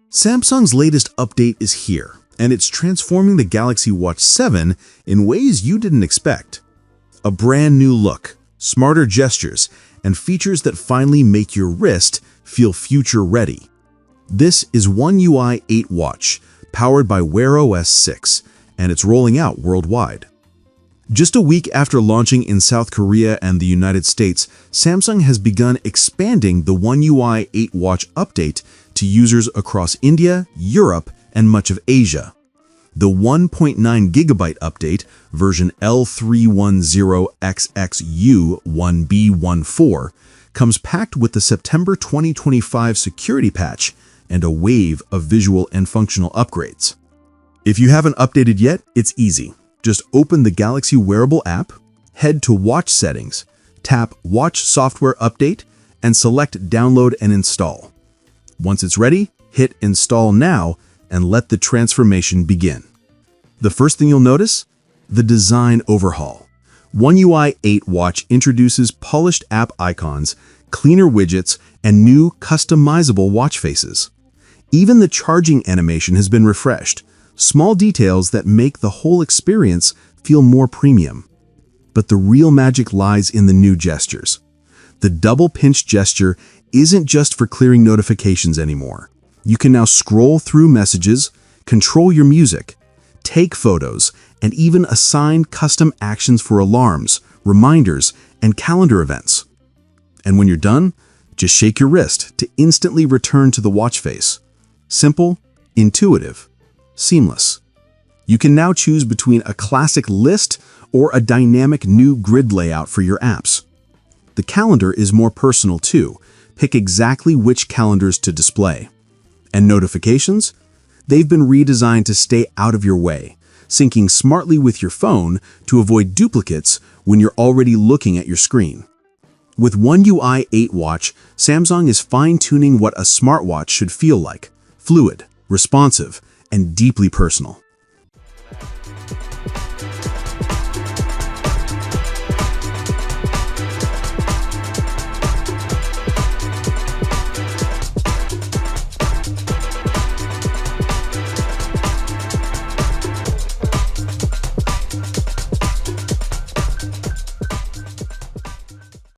Samsung's latest update is here, and it's transforming the Galaxy Watch 7 in ways you didn't expect. A brand new look, smarter gestures, and features that finally make your wrist feel future-ready. This is One UI 8 Watch, powered by Wear OS 6, and it's rolling out worldwide. Just a week after launching in South Korea and the United States, Samsung has begun expanding the One UI 8 Watch update to users across India, Europe, and much of Asia. The 1.9 GB update, version L310XXU1B14, comes packed with the September 2025 security patch and a wave of visual and functional upgrades. If you haven't updated yet, it's easy. Just open the Galaxy Wearable app, head to Watch Settings, tap Watch Software Update, and select Download and Install. Once it's ready, hit Install Now and let the transformation begin. The first thing you'll notice? The design overhaul. One UI 8 Watch introduces polished app icons, cleaner widgets, and new customizable watch faces. Even the charging animation has been refreshed, small details that make the whole experience feel more premium. But the real magic lies in the new gestures. The double pinch gesture isn't just for clearing notifications anymore. You can now scroll through messages, control your music, take photos, and even assign custom actions for alarms, reminders, and calendar events. And when you're done, just shake your wrist to instantly return to the watch face. Simple, intuitive, seamless. You can now choose between a classic list or a dynamic new grid layout for your apps. The calendar is more personal too. Pick exactly which calendars to display. And notifications? They've been redesigned to stay out of your way, syncing smartly with your phone to avoid duplicates when you're already looking at your screen. With One UI 8 Watch, Samsung is fine-tuning what a smartwatch should feel like: fluid, responsive, and deeply personal.